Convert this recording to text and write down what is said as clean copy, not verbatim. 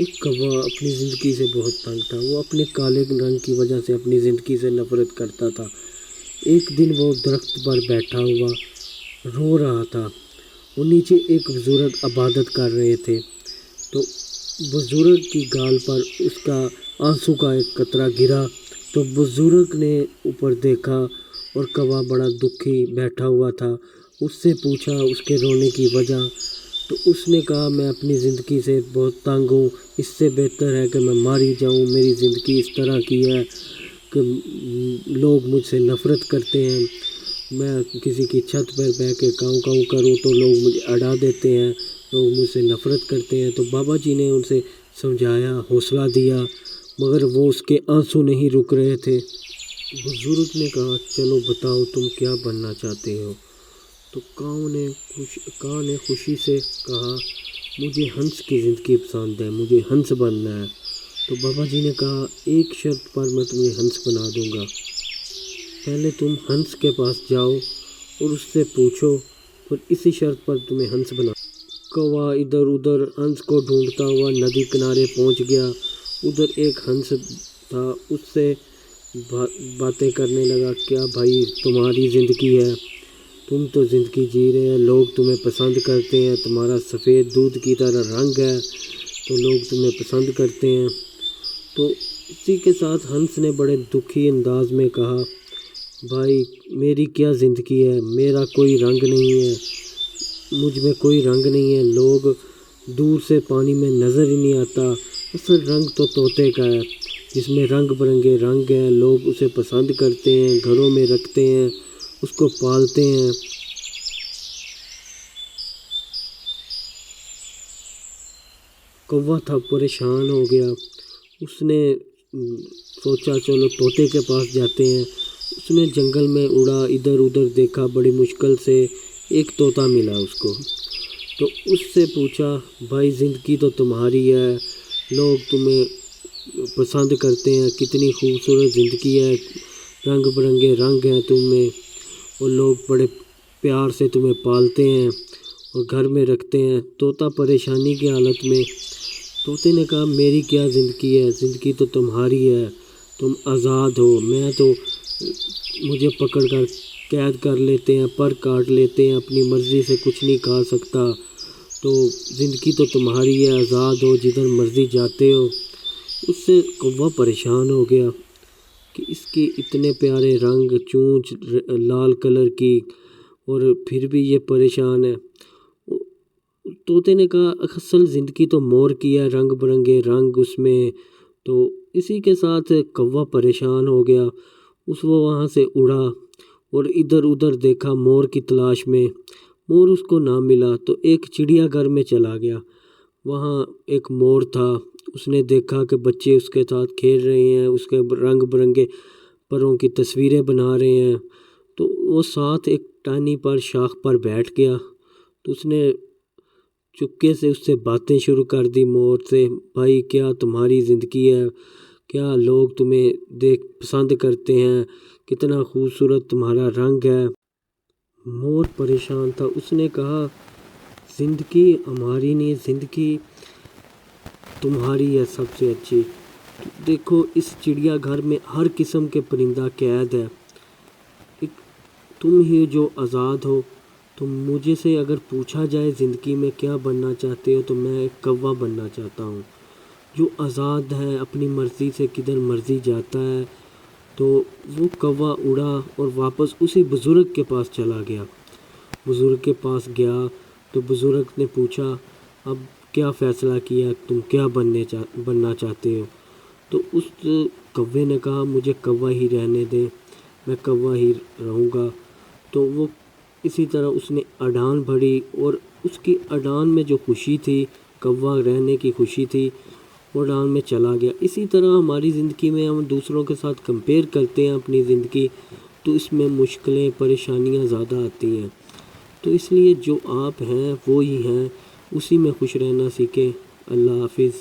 ایک کوا اپنی زندگی سے بہت تنگ تھا۔ وہ اپنے کالے رنگ کی وجہ سے اپنی زندگی سے نفرت کرتا تھا۔ ایک دن وہ درخت پر بیٹھا ہوا رو رہا تھا اور نیچے ایک بزرگ عبادت کر رہے تھے، تو بزرگ کی گال پر اس کا آنسو کا ایک قطرہ گرا تو بزرگ نے اوپر دیکھا اور کوا بڑا دکھی بیٹھا ہوا تھا۔ اس سے پوچھا اس کے رونے کی وجہ، تو اس نے کہا میں اپنی زندگی سے بہت تنگ ہوں، اس سے بہتر ہے کہ میں مار ہی جاؤں۔ میری زندگی اس طرح کی ہے کہ لوگ مجھ سے نفرت کرتے ہیں، میں کسی کی چھت پر بیٹھ کے کاؤں کاؤں کروں تو لوگ مجھے اڑا دیتے ہیں، لوگ مجھ سے نفرت کرتے ہیں۔ تو بابا جی نے ان سے سمجھایا، حوصلہ دیا، مگر وہ اس کے آنسو نہیں رک رہے تھے۔ بزرگ نے کہا چلو بتاؤ تم کیا بننا چاہتے ہو؟ تو کاؤں نے خوشی سے کہا مجھے ہنس کی زندگی پسند ہے، مجھے ہنس بننا ہے۔ تو بابا جی نے کہا ایک شرط پر میں تمہیں ہنس بنا دوں گا، پہلے تم ہنس کے پاس جاؤ اور اس سے پوچھو، اور اسی شرط پر تمہیں ہنس بنا۔ کوا ادھر ادھر ہنس کو ڈھونڈتا ہوا ندی کنارے پہنچ گیا۔ ادھر ایک ہنس تھا، اس سے باتیں کرنے لگا، کیا بھائی تمہاری زندگی ہے، تم تو زندگی جی رہے ہیں، لوگ تمہیں پسند کرتے ہیں، تمہارا سفید دودھ کی طرح رنگ ہے تو لوگ تمہیں پسند کرتے ہیں۔ تو اسی کے ساتھ ہنس نے بڑے دکھی انداز میں کہا بھائی میری کیا زندگی ہے، میرا کوئی رنگ نہیں ہے، مجھ میں کوئی رنگ نہیں ہے، لوگ دور سے پانی میں نظر ہی نہیں آتا، اصل رنگ تو طوطے کا ہے جس میں رنگ برنگے رنگ ہیں، لوگ اسے پسند کرتے ہیں، گھروں میں رکھتے ہیں، اس کو پالتے ہیں۔ کوا تھا پریشان ہو گیا، اس نے سوچا چلو طوطے کے پاس جاتے ہیں۔ اس نے جنگل میں اڑا، ادھر ادھر دیکھا، بڑی مشکل سے ایک طوطا ملا اس کو۔ تو اس سے پوچھا بھائی زندگی تو تمہاری ہے، لوگ تمہیں پسند کرتے ہیں، کتنی خوبصورت زندگی ہے، رنگ برنگے رنگ ہیں تم میں، اور لوگ بڑے پیار سے تمہیں پالتے ہیں اور گھر میں رکھتے ہیں۔ طوطا پریشانی کی حالت میں، طوطے نے کہا میری کیا زندگی ہے، زندگی تو تمہاری ہے، تم آزاد ہو، میں تو مجھے پکڑ کر قید کر لیتے ہیں، پر کاٹ لیتے ہیں، اپنی مرضی سے کچھ نہیں کھا سکتا، تو زندگی تو تمہاری ہے، آزاد ہو، جدھر مرضی جاتے ہو۔ اس سے کوا پریشان ہو گیا کہ اس کے اتنے پیارے رنگ، چونچ لال کلر کی، اور پھر بھی یہ پریشان ہے۔ طوطے نے کہا اصل زندگی تو مور کی ہے، رنگ برنگے رنگ اس میں۔ تو اسی کے ساتھ کوا پریشان ہو گیا، وہ وہاں سے اڑا اور ادھر ادھر دیکھا مور کی تلاش میں، مور اس کو نہ ملا تو ایک چڑیا گھر میں چلا گیا۔ وہاں ایک مور تھا، اس نے دیکھا کہ بچے اس کے ساتھ کھیل رہے ہیں، اس کے رنگ برنگے پروں کی تصویریں بنا رہے ہیں، تو وہ ساتھ ایک ٹہنی پر شاخ پر بیٹھ گیا۔ تو اس نے چپکے سے اس سے باتیں شروع کر دی مور سے، بھائی کیا تمہاری زندگی ہے، کیا لوگ تمہیں پسند کرتے ہیں، کتنا خوبصورت تمہارا رنگ ہے۔ مور پریشان تھا، اس نے کہا زندگی ہماری نہیں، زندگی تمہاری ہے سب سے اچھی، دیکھو اس چڑیا گھر میں ہر قسم کے پرندہ قید ہے، تم ہی جو آزاد ہو۔ تو مجھے سے اگر پوچھا جائے زندگی میں کیا بننا چاہتے ہو تو میں ایک کوا بننا چاہتا ہوں جو آزاد ہے، اپنی مرضی سے کدھر مرضی جاتا ہے۔ تو وہ کوا اڑا اور واپس اسی بزرگ کے پاس چلا گیا۔ بزرگ کے پاس گیا تو بزرگ نے پوچھا اب کیا فیصلہ کیا، تم کیا بننا چاہتے ہو؟ تو اس کوے نے کہا مجھے کوا ہی رہنے دیں، میں کوا ہی رہوں گا۔ تو وہ اسی طرح اس نے اڑان بھری، اور اس کی اڑان میں جو خوشی تھی، کوا رہنے کی خوشی تھی، وہ اڑان میں چلا گیا۔ اسی طرح ہماری زندگی میں ہم دوسروں کے ساتھ کمپیئر کرتے ہیں اپنی زندگی، تو اس میں مشکلیں پریشانیاں زیادہ آتی ہیں۔ تو اس لیے جو آپ ہیں وہ ہی ہیں، اسی میں خوش رہنا سیکھیں۔ اللہ حافظ۔